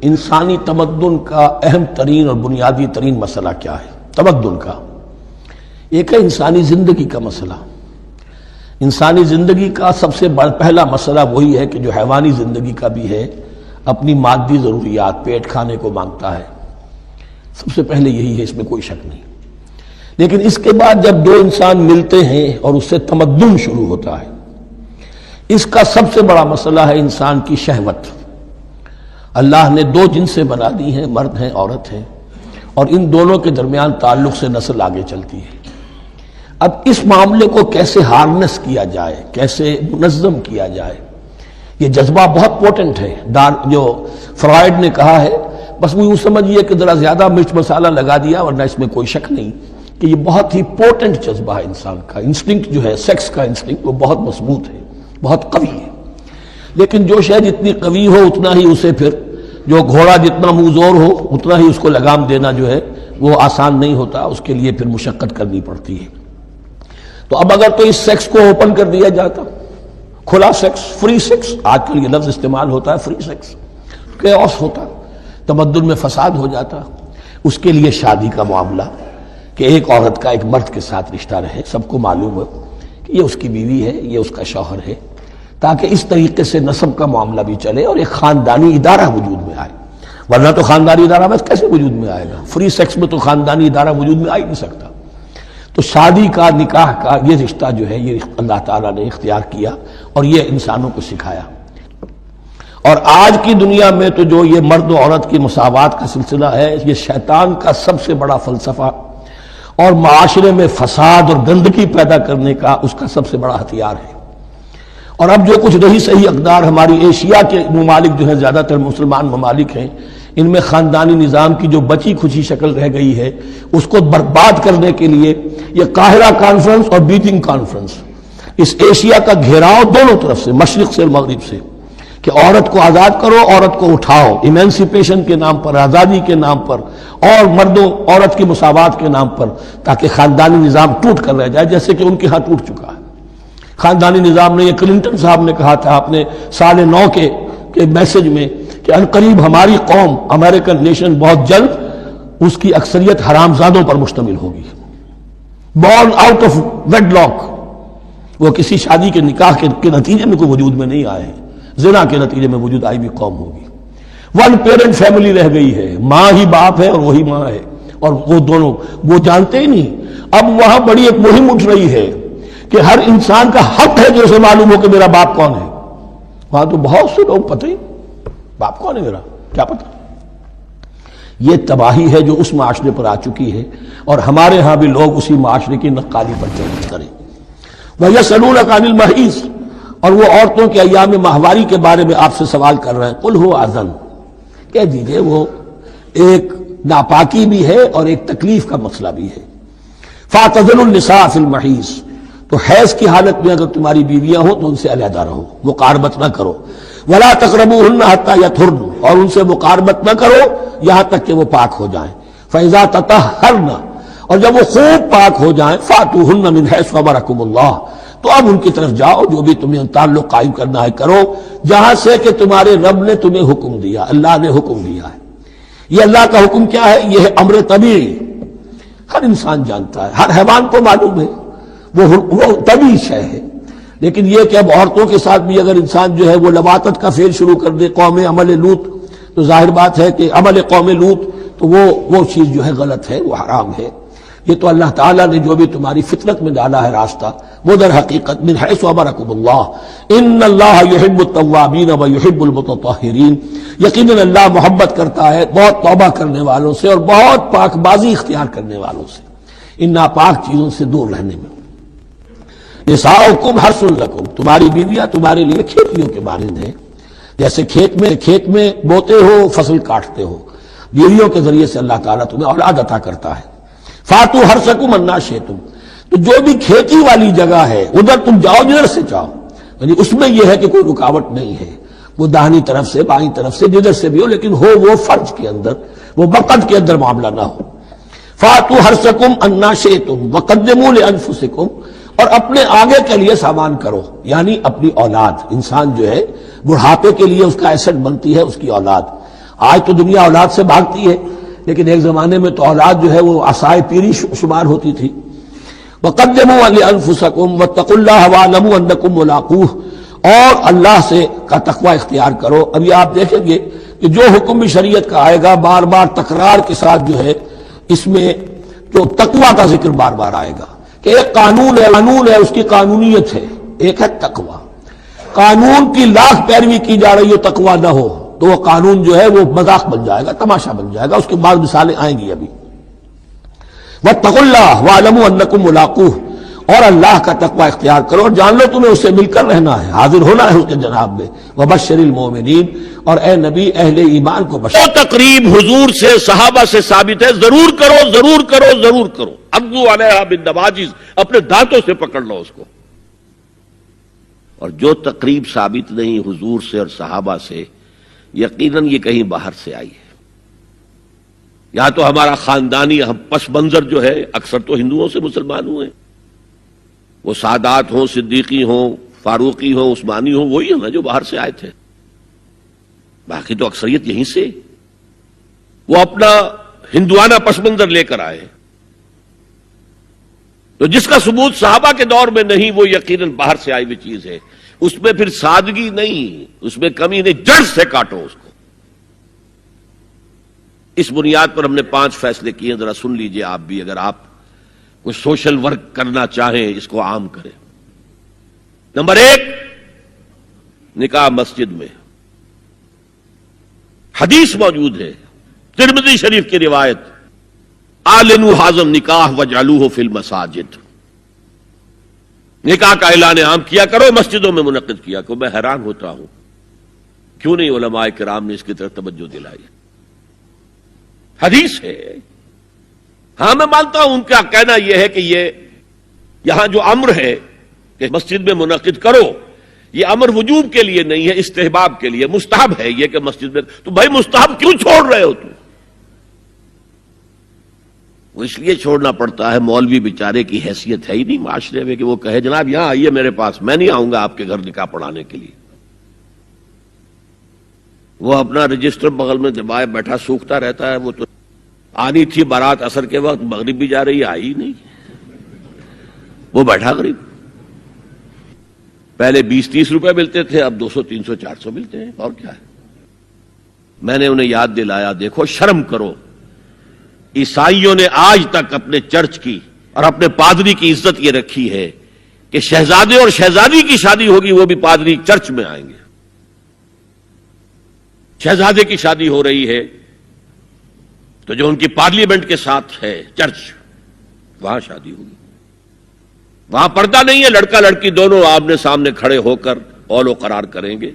انسانی تمدن کا اہم ترین اور بنیادی ترین مسئلہ کیا ہے؟ تمدن کا ایک ہے انسانی زندگی کا مسئلہ۔ انسانی زندگی کا سب سے پہلا مسئلہ وہی ہے کہ جو حیوانی زندگی کا بھی ہے، اپنی مادی ضروریات، پیٹ کھانے کو مانگتا ہے، سب سے پہلے یہی ہے، اس میں کوئی شک نہیں۔ لیکن اس کے بعد جب دو انسان ملتے ہیں اور اس سے تمدن شروع ہوتا ہے، اس کا سب سے بڑا مسئلہ ہے انسان کی شہوت۔ اللہ نے دو جنسیں بنا دی ہیں، مرد ہیں، عورت ہیں، اور ان دونوں کے درمیان تعلق سے نسل آگے چلتی ہے۔ اب اس معاملے کو کیسے ہارنس کیا جائے، کیسے منظم کیا جائے، یہ جذبہ بہت پوٹنٹ ہے۔ جو فرائڈ نے کہا ہے، بس وہ یوں سمجھیے کہ ذرا زیادہ مرچ مسالہ لگا دیا، ورنہ اس میں کوئی شک نہیں کہ یہ بہت ہی پوٹنٹ جذبہ ہے انسان کا۔ انسٹنکٹ جو ہے، سیکس کا انسٹنکٹ، وہ بہت مضبوط ہے، بہت قوی ہے۔ لیکن جو شے جتنی قوی ہو اتنا ہی اسے پھر، جو گھوڑا جتنا منہ زور ہو اتنا ہی اس کو لگام دینا جو ہے وہ آسان نہیں ہوتا، اس کے لیے پھر مشقت کرنی پڑتی ہے۔ تو اب اگر تو اس سیکس کو اوپن کر دیا جاتا، کھلا سیکس، فری سیکس، آج کل یہ لفظ استعمال ہوتا ہے، فری سیکس، کیوس ہوتا، تمدن میں فساد ہو جاتا۔ اس کے لیے شادی کا معاملہ کہ ایک عورت کا ایک مرد کے ساتھ رشتہ رہے، سب کو معلوم ہو کہ یہ اس کی بیوی ہے، یہ اس کا شوہر ہے، تاکہ اس طریقے سے نسب کا معاملہ بھی چلے اور ایک خاندانی ادارہ وجود میں آئے۔ ورنہ تو خاندانی ادارہ بس کیسے وجود میں آئے گا؟ فری سیکس میں تو خاندانی ادارہ وجود میں آ ہی نہیں سکتا۔ تو شادی کا، نکاح کا یہ رشتہ جو ہے، یہ اللہ تعالیٰ نے اختیار کیا اور یہ انسانوں کو سکھایا۔ اور آج کی دنیا میں تو جو یہ مرد و عورت کی مساوات کا سلسلہ ہے، یہ شیطان کا سب سے بڑا فلسفہ اور معاشرے میں فساد اور گندگی پیدا کرنے کا اس کا سب سے بڑا ہتھیار ہے۔ اور اب جو کچھ رہی صحیح اقدار ہماری ایشیا کے ممالک جو ہیں، زیادہ تر مسلمان ممالک ہیں، ان میں خاندانی نظام کی جو بچی کھچی شکل رہ گئی ہے، اس کو برباد کرنے کے لیے یہ قاہرہ کانفرنس اور بیجنگ کانفرنس، اس ایشیا کا گھیراؤ دونوں طرف سے، مشرق سے اور مغرب سے، کہ عورت کو آزاد کرو، عورت کو اٹھاؤ، ایمینسیپیشن کے نام پر، آزادی کے نام پر، اور مردوں عورت کی مساوات کے نام پر، تاکہ خاندانی نظام ٹوٹ کر رہ جائے، جیسے کہ ان کے ہاں ٹوٹ چکا ہے۔ خاندانی نظام نے، یہ کلنٹن صاحب نے کہا تھا اپنے سال 9 کے میسج میں کہ عنقریب ہماری قوم، امریکن نیشن، بہت جلد اس کی اکثریت حرامزادوں پر مشتمل ہوگی، born out of wedlock, وہ کسی شادی کے نکاح کے نتیجے میں کوئی وجود میں نہیں آئے ہیں، زنا کے نتیجے میں وجود آئی بھی قوم ہوگی۔ ون پیرنٹ فیملی رہ گئی ہے، ماں ہی باپ ہے اور وہی ماں ہے، اور وہ دونوں وہ جانتے ہی نہیں۔ اب وہاں بڑی ایک مہم اٹھ رہی ہے کہ ہر انسان کا حق ہے جو اسے معلوم ہو کہ میرا باپ کون ہے۔ وہاں تو بہت سے لوگ پتہ ہی باپ کون ہے میرا، کیا پتہ۔ یہ تباہی ہے جو اس معاشرے پر آ چکی ہے، اور ہمارے ہاں بھی لوگ اسی معاشرے کی نقالی پر چل کریں۔ وَيَسْأَلُونَكَ عَنِ الْمَحِيضِ، اور وہ عورتوں کے ایام ماہواری کے بارے میں آپ سے سوال کر رہے ہیں۔ قُلْ هُوَ أَذًى، کہہ دیجئے وہ ایک ناپاکی بھی ہے اور ایک تکلیف کا مسئلہ بھی ہے۔ فَاعْتَزِلُوا النِّسَاءَ فِي الْمَحِيضِ، تو حیض کی حالت میں اگر تمہاری بیویاں ہوں تو ان سے علیحدہ رہو، مقاربت نہ کرو۔ وَلَا تَقْرَبُوهُنَّ حَتَّى يَطْهُرْنَ، اور ان سے مقاربت نہ کرو یہاں تک کہ وہ پاک ہو جائیں۔ فَإِذَا تَطَهَّرْنَ، اور جب وہ خوب پاک ہو جائیں، فَأْتُوهُنَّ مِنْ حَيْثُ أَمَرَكُمُ اللَّهُ، تو اب ان کی طرف جاؤ، جو بھی تمہیں تعلق قائم کرنا ہے کرو، جہاں سے کہ تمہارے رب نے تمہیں حکم دیا، اللہ نے حکم دیا ہے۔ یہ اللہ کا حکم کیا ہے؟ یہ ہے امر طبیعی، ہر انسان جانتا ہے، ہر حیوان کو معلوم ہے، وہ طبیعی شے ہے۔ لیکن یہ کہ اب عورتوں کے ساتھ بھی اگر انسان جو ہے وہ لواطت کا فعل شروع کر دے، قوم عمل لوط، تو ظاہر بات ہے کہ عمل قوم لوط تو وہ چیز جو ہے غلط ہے، وہ حرام ہے۔ یہ تو اللہ تعالیٰ نے جو بھی تمہاری فطرت میں ڈالا ہے راستہ، وہ در حقیقت من حیث امرکم اللہ، ان اللہ یحب التوابین ویحب المتطہرین، یقیناً اللہ محبت کرتا ہے بہت توبہ کرنے والوں سے اور بہت پاک بازی اختیار کرنے والوں سے، ان ناپاک چیزوں سے دور رہنے میں۔ نساؤکم حرث لکم، تمہاری بیویاں تمہارے لیے کھیتیوں کے مانند ہیں، جیسے کھیت میں بوتے ہو، فصل کاٹتے ہو، بیویوں کے ذریعے سے اللہ تعالیٰ تمہیں اولاد عطا کرتا ہے۔ فاتو حرثکم انا شئتم، تو جو بھی کھیتی والی جگہ ہے ادھر تم جاؤ جدھر سے چاہو، یعنی اس میں یہ ہے کہ کوئی رکاوٹ نہیں ہے، وہ داہنی طرف سے، بائیں طرف سے، جدھر سے بھی ہو، لیکن ہو وہ فرض کے اندر، وہ وقت کے اندر معاملہ نہ ہو۔ فاتو حرثکم انا شئتم وقدموا لانفسکم، اور اپنے آگے کے لیے سامان کرو، یعنی اپنی اولاد۔ انسان جو ہے بڑھاپے کے لیے اس کا ایسٹ بنتی ہے اس کی اولاد، آج تو دنیا اولاد سے بھاگتی ہے، لیکن ایک زمانے میں تو اولاد جو ہے وہ عصائے پیری شمار ہوتی تھی۔ وَقَدِّمُوا لِأَنفُسَكُمْ وَاتَّقُوا اللَّهَ وَاعْلَمُوا أَنَّكُمْ مُلَاقُوهُ، اور اللہ سے کا تقوی اختیار کرو۔ ابھی آپ دیکھیں گے کہ جو حکم بھی شریعت کا آئے گا بار بار تکرار کے ساتھ جو ہے اس میں جو تقوی کا ذکر بار بار آئے گا کہ ایک قانون ہے اس کی قانونیت ہے، ایک ہے تقوی۔ قانون کی لاکھ پیروی کی جا رہی ہو، تقوی نہ ہو تو وہ قانون جو ہے وہ مذاق بن جائے گا، تماشا بن جائے گا۔ اس کے بعد مثالیں آئیں گی ابھی۔ واتقوا اللہ واعلموا انکم ملاقوہ، اور اللہ کا تقوی اختیار کرو اور جان لو تمہیں اس سے مل کر رہنا ہے، حاضر ہونا ہے اس کے جناب میں۔ وبشر المؤمنین، اور اے نبی اہل ایمان کو بشر۔ وہ تقریب حضور سے صحابہ سے ثابت ہے، ضرور کرو ضرور کرو ضرور کرو، عضوا علیہا بالنواجذ، اپنے دانتوں سے پکڑ لو اس کو۔ اور جو تقریب ثابت نہیں حضور سے اور صحابہ سے، یقیناً یہ کہیں باہر سے آئی ہے۔ یا تو ہمارا خاندانی پس منظر جو ہے، اکثر تو ہندوؤں سے مسلمان ہوئے، وہ سادات ہوں، صدیقی ہوں، فاروقی ہوں، عثمانی ہوں، وہی ہیں نا جو باہر سے آئے تھے۔ باقی تو اکثریت یہیں سے، وہ اپنا ہندوانہ پس منظر لے کر آئے۔ تو جس کا ثبوت صحابہ کے دور میں نہیں، وہ یقیناً باہر سے آئی ہوئی چیز ہے۔ اس میں پھر سادگی نہیں، اس میں کمی نہیں، جڑ سے کاٹو اس کو۔ اس بنیاد پر ہم نے 5 فیصلے کیے ہیں، ذرا سن لیجئے آپ بھی، اگر آپ کوئی سوشل ورک کرنا چاہیں اس کو عام کریں۔ نمبر 1، نکاح مسجد میں۔ حدیث موجود ہے، ترمذی شریف کی روایت، اعلنوا ھذا النکاح واجعلوہ فی المساجد، نکاح کا اعلان عام کیا کرو، مسجدوں میں منعقد کیا کرو۔ میں حیران ہوتا ہوں کیوں نہیں علماء کرام نے اس کی طرف توجہ دلائی۔ حدیث ہے، ہاں میں مانتا ہوں ان کا کہنا یہ ہے کہ یہ یہاں جو امر ہے کہ مسجد میں منعقد کرو، یہ امر وجوب کے لیے نہیں ہے، استحباب کے لیے، مستحب ہے یہ کہ مسجد میں۔ تو بھائی مستحب کیوں چھوڑ رہے ہو تم؟ وہ اس لیے چھوڑنا پڑتا ہے، مولوی بیچارے کی حیثیت ہے ہی نہیں معاشرے میں کہ وہ کہے جناب یہاں آئیے میرے پاس، میں نہیں آؤں گا آپ کے گھر نکاح پڑھانے کے لیے۔ وہ اپنا رجسٹر بغل میں دبائے بیٹھا سوکھتا رہتا ہے۔ وہ تو آنی تھی بارات عصر کے وقت، مغرب بھی جا رہی ہے، آئی نہیں، وہ بیٹھا غریب۔ پہلے 20-30 روپے ملتے تھے، اب 200 300 400 ملتے ہیں، اور کیا ہے۔ میں نے انہیں یاد دلایا، دیکھو شرم کرو، عیسائیوں نے آج تک اپنے چرچ کی اور اپنے پادری کی عزت یہ رکھی ہے کہ شہزادے اور شہزادی کی شادی ہوگی وہ بھی پادری چرچ میں آئیں گے۔ شہزادے کی شادی ہو رہی ہے تو جو ان کی پارلیمنٹ کے ساتھ ہے چرچ، وہاں شادی ہوگی۔ وہاں پردہ نہیں ہے، لڑکا لڑکی دونوں آمنے سامنے کھڑے ہو کر اول و قرار کریں گے۔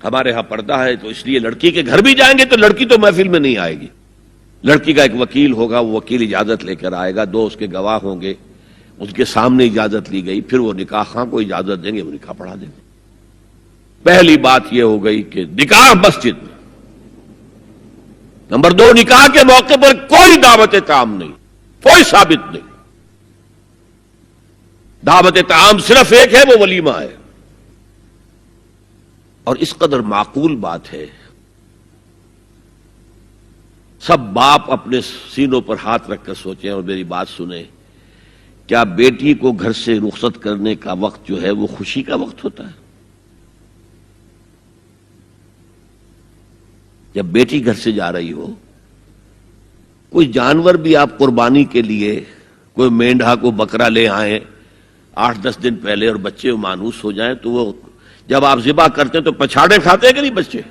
ہمارے ہاں پردہ ہے تو اس لیے لڑکی کے گھر بھی جائیں گے تو لڑکی تو محفل میں نہیں آئے گی، لڑکی کا ایک وکیل ہوگا، وہ وکیل اجازت لے کر آئے گا، 2 اس کے گواہ ہوں گے، ان کے سامنے اجازت لی گئی، پھر وہ نکاح خواہ کو اجازت دیں گے، وہ نکاح پڑھا دیں گے۔ پہلی بات یہ ہو گئی کہ نکاح مسجد میں۔ نمبر 2، نکاح کے موقع پر کوئی دعوت طعام نہیں، کوئی ثابت نہیں۔ دعوت طعام صرف ایک ہے، وہ ولیمہ ہے، اور اس قدر معقول بات ہے۔ سب باپ اپنے سینوں پر ہاتھ رکھ کر سوچیں اور میری بات سنیں، کیا بیٹی کو گھر سے رخصت کرنے کا وقت جو ہے وہ خوشی کا وقت ہوتا ہے؟ جب بیٹی گھر سے جا رہی ہو، کوئی جانور بھی آپ قربانی کے لیے، کوئی مینڈھا کو بکرا لے آئیں 8-10 دن پہلے اور بچے مانوس ہو جائیں تو وہ جب آپ ذبح کرتے ہیں تو پچھاڑے کھاتے ہیں کہ نہیں بچے؟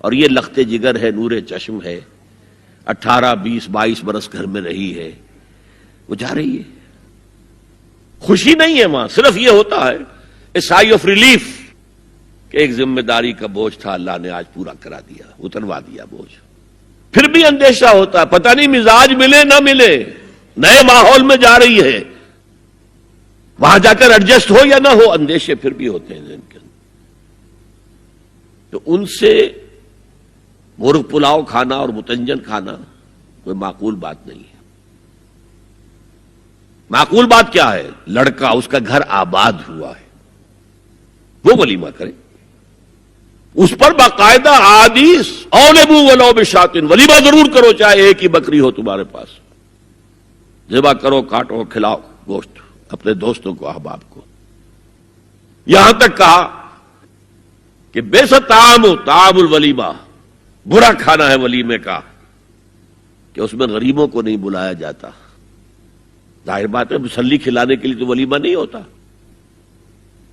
اور یہ لخت جگر ہے، نور چشم ہے، 18 20 22 برس گھر میں رہی ہے، وہ جا رہی ہے، خوشی نہیں ہے وہاں، صرف یہ ہوتا ہے اے سائی آف ریلیف کہ ایک ذمہ داری کا بوجھ تھا، اللہ نے آج پورا کرا دیا، اتروا دیا بوجھ۔ پھر بھی اندیشہ ہوتا ہے، پتہ نہیں مزاج ملے نہ ملے، نئے ماحول میں جا رہی ہے، وہاں جا کر ایڈجسٹ ہو یا نہ ہو، اندیشے پھر بھی ہوتے ہیں ذہن کے اندر۔ تو ان سے مرغ پلاؤ کھانا اور متنجن کھانا کوئی معقول بات نہیں ہے۔ معقول بات کیا ہے؟ لڑکا، اس کا گھر آباد ہوا ہے، وہ ولیمہ کرے۔ اس پر باقاعدہ احادیث اولبو ولو بشاتن، ولیمہ ضرور کرو چاہے ایک ہی بکری ہو تمہارے پاس، ذبح کرو، کاٹو، کھلاؤ گوشت اپنے دوستوں کو، احباب کو. یہاں تک کہا کہ بیسا طعام الولیمہ، برا کھانا ہے ولیمے کا کہ اس میں غریبوں کو نہیں بلایا جاتا. ظاہر بات ہے مسلی کھلانے کے لیے تو ولیمہ نہیں ہوتا،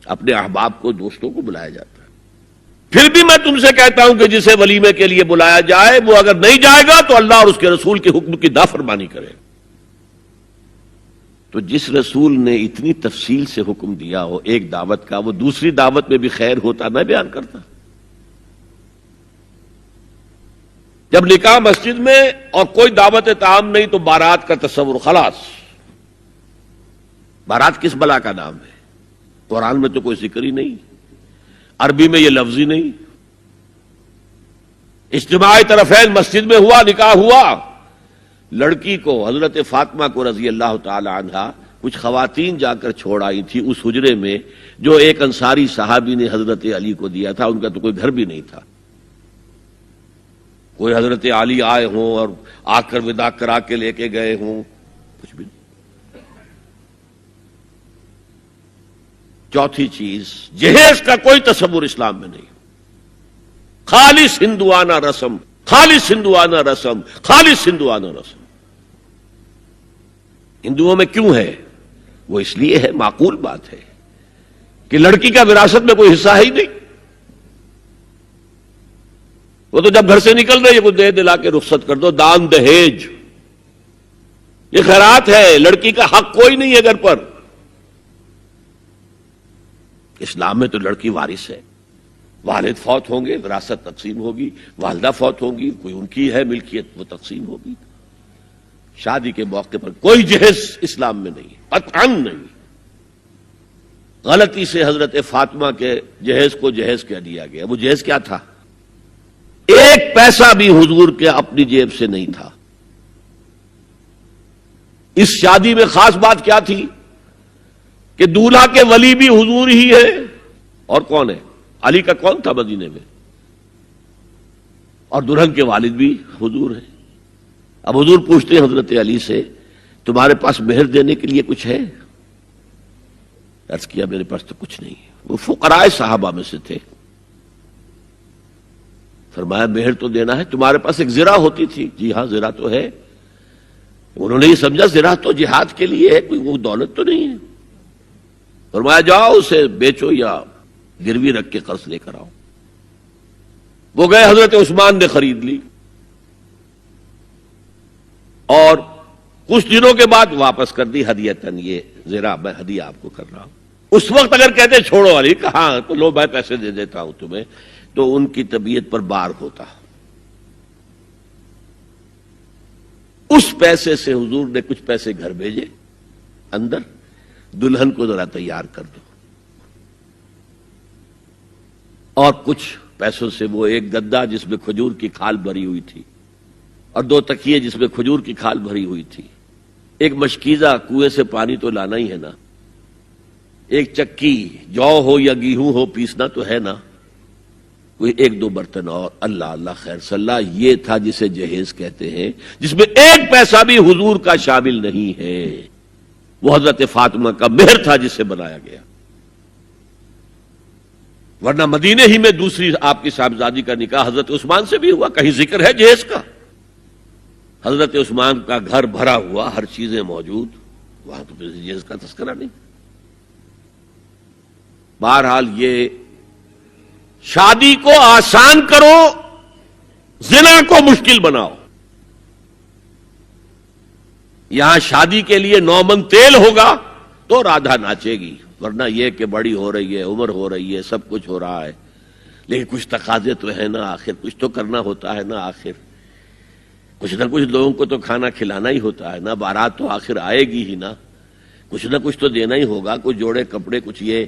اپنے احباب کو، دوستوں کو بلایا جاتا ہے. پھر بھی میں تم سے کہتا ہوں کہ جسے ولیمے کے لیے بلایا جائے وہ اگر نہیں جائے گا تو اللہ اور اس کے رسول کے حکم کی نافرمانی کرے. تو جس رسول نے اتنی تفصیل سے حکم دیا ہو ایک دعوت کا، وہ دوسری دعوت میں بھی خیر ہوتا نہ بیان کرتا. جب نکاح مسجد میں اور کوئی دعوت طعام نہیں تو بارات کا تصور خلاص. بارات کس بلا کا نام ہے؟ قرآن میں تو کوئی ذکر ہی نہیں، عربی میں یہ لفظ ہی نہیں. اجتماع طرفین مسجد میں ہوا، نکاح ہوا. لڑکی کو، حضرت فاطمہ کو رضی اللہ تعالی عنہا، کچھ خواتین جا کر چھوڑ آئی تھی اس حجرے میں جو ایک انصاری صحابی نے حضرت علی کو دیا تھا. ان کا تو کوئی گھر بھی نہیں تھا. کوئی حضرت علی آئے ہوں اور آ کر وداع کرا کے لے کے گئے ہوں، کچھ بھی نہیں. چوتھی چیز، جہیز کا کوئی تصور اسلام میں نہیں. خالص ہندوانہ رسم، خالص ہندوانہ رسم، خالص ہندوانہ رسم. ہندوؤں میں کیوں ہے؟ وہ اس لیے ہے، معقول بات ہے کہ لڑکی کا وراثت میں کوئی حصہ ہے ہی نہیں. وہ تو جب گھر سے نکل رہی ہے کوئی دے دلا کے رخصت کر دو. دان دہیج یہ خیرات ہے، لڑکی کا حق کوئی نہیں ہے گھر پر. اسلام میں تو لڑکی وارث ہے. والد فوت ہوں گے وراثت تقسیم ہوگی، والدہ فوت ہوں گی کوئی ان کی ہے ملکیت وہ تقسیم ہوگی. شادی کے موقع پر کوئی جہیز اسلام میں نہیں، قطعاً نہیں. غلطی سے حضرت فاطمہ کے جہیز کو جہیز کہہ دیا گیا. وہ جہیز کیا تھا؟ ایک پیسہ بھی حضور کے اپنی جیب سے نہیں تھا. اس شادی میں خاص بات کیا تھی کہ دولہا کے ولی بھی حضور ہی ہے. اور کون ہے؟ علی کا کون تھا مدینے میں؟ اور دلہن کے والد بھی حضور ہیں. اب حضور پوچھتے ہیں حضرت علی سے تمہارے پاس مہر دینے کے لیے کچھ ہے؟ عرض کیا میرے پاس تو کچھ نہیں. وہ فقراء صحابہ میں سے تھے. فرمایا مہر تو دینا ہے. تمہارے پاس ایک زرہ ہوتی تھی؟ جی ہاں زرہ تو ہے. انہوں نے یہ سمجھا زرہ تو جہاد کے لیے ہے، کوئی وہ دولت تو نہیں ہے. فرمایا جاؤ اسے بیچو یا گروی رکھ کے قرض لے کر آؤ. وہ گئے، حضرت عثمان نے خرید لی اور کچھ دنوں کے بعد واپس کر دی ہدیتاً. یہ زرہ میں ہدیہ آپ کو کر رہا ہوں. اس وقت اگر کہتے چھوڑو علی، کہاں تو لو میں پیسے دے دیتا ہوں تمہیں، تو ان کی طبیعت پر بار ہوتا. اس پیسے سے حضور نے کچھ پیسے گھر بھیجے اندر، دلہن کو ذرا تیار کر دو. اور کچھ پیسوں سے وہ ایک گدا جس میں کھجور کی کھال بھری ہوئی تھی اور 2 تکیے جس میں کھجور کی کھال بھری ہوئی تھی. ایک مشکیزہ، کنویں سے پانی تو لانا ہی ہے نا. ایک چکی، جو ہو یا گیہوں ہو پیسنا تو ہے نا. کوئی 1-2 برتن اور. اللہ اللہ خیر صلی اللہ. یہ تھا جسے جہیز کہتے ہیں، جس میں ایک پیسہ بھی حضور کا شامل نہیں ہے. وہ حضرت فاطمہ کا مہر تھا جسے بنایا گیا. ورنہ مدینے ہی میں دوسری آپ کی صاحبزادی کا نکاح حضرت عثمان سے بھی ہوا. کہیں ذکر ہے جہیز کا؟ حضرت عثمان کا گھر بھرا ہوا، ہر چیزیں موجود، وہاں تو پھر جہیز کا تذکرہ نہیں. بہرحال یہ شادی کو آسان کرو، زنا کو مشکل بناؤ. یہاں شادی کے لیے 9 من تیل ہوگا تو رادھا ناچے گی. ورنہ یہ کہ بڑی ہو رہی ہے، عمر ہو رہی ہے، سب کچھ ہو رہا ہے، لیکن کچھ تقاضے تو ہے نا. آخر کچھ تو کرنا ہوتا ہے نا. آخر کچھ نہ کچھ لوگوں کو تو کھانا کھلانا ہی ہوتا ہے نا. بارات تو آخر آئے گی ہی نا. کچھ نہ کچھ تو دینا ہی ہوگا. کچھ جوڑے کپڑے، کچھ. یہ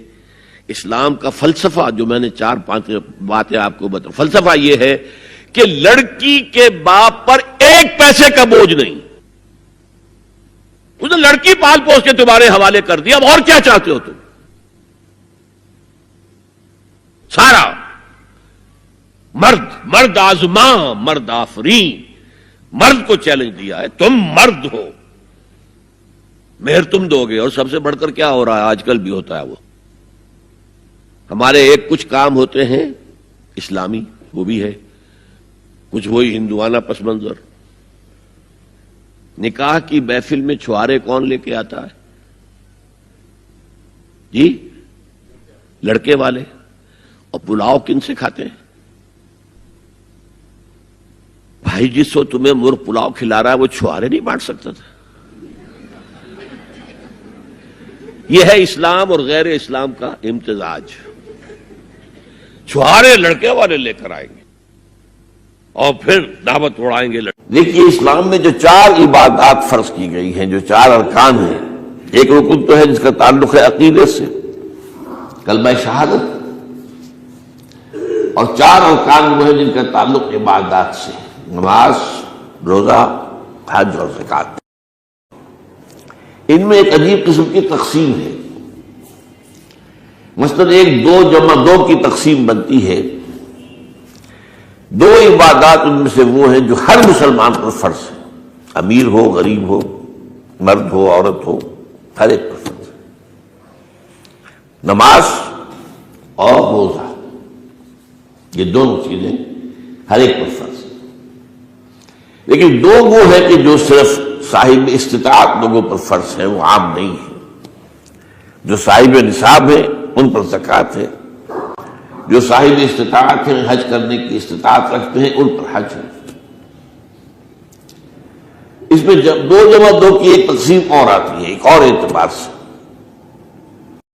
اسلام کا فلسفہ جو میں نے 4-5 باتیں آپ کو بتا، فلسفہ یہ ہے کہ لڑکی کے باپ پر ایک پیسے کا بوجھ نہیں. اس نے لڑکی پال پوس کے تمہارے حوالے کر دیا، اب اور کیا چاہتے ہو تم؟ سارا مرد آزماں، مرد آفرین، مرد کو چیلنج دیا ہے، تم مرد ہو، مہر تم دو گے۔ اور سب سے بڑھ کر کیا ہو رہا ہے آج کل بھی ہوتا ہے، وہ ہمارے ایک کچھ کام ہوتے ہیں اسلامی، وہ بھی ہے، کچھ وہی ہندوانہ پس منظر۔ نکاح کی محفل میں چھوارے کون لے کے آتا ہے جی؟ لڑکے والے۔ اور پلاؤ کن سے کھاتے ہیں بھائی؟ جس کو تمہیں مرغ پلاؤ کھلا رہا ہے وہ چھوارے نہیں بانٹ سکتا تھا؟ یہ ہے اسلام اور غیر اسلام کا امتزاج۔ چھوارے لڑکے والے لے کر آئیں گے اور پھر دعوت اڑائیں گے۔ دیکھیے اسلام میں جو 4 عبادات فرض کی گئی ہیں، جو 4 ارکان ہیں، ایک رکن تو ہے جس کا تعلق ہے عقیدے سے، کلمہ شہادت، اور 4 ارکان وہ ہیں جن کا تعلق عبادات سے، نماز، روزہ، حج اور زکوٰۃ۔ ان میں ایک عجیب قسم کی تقسیم ہے۔ مثلاً 1 2 جمع 2 کی تقسیم بنتی ہے۔ 2 عبادات ان میں سے وہ ہیں جو ہر مسلمان پر فرض ہے، امیر ہو، غریب ہو، مرد ہو، عورت ہو، ہر ایک پر فرض ہے، نماز اور روزہ۔ یہ دونوں چیزیں ہر ایک پر فرض ہیں۔ لیکن 2 وہ ہے کہ جو صرف صاحب استطاعت لوگوں پر فرض ہے، وہ عام نہیں ہے۔ جو صاحب نصاب ہے ان پر زکوٰۃ ہے، جو صاحب استطاعت ہیں، حج کرنے کی استطاعت رکھتے ہیں، ان پر حج ہے۔ اس میں 2 جمع 2 کی ایک تقسیم اور آتی ہے ایک اور اعتبار سے۔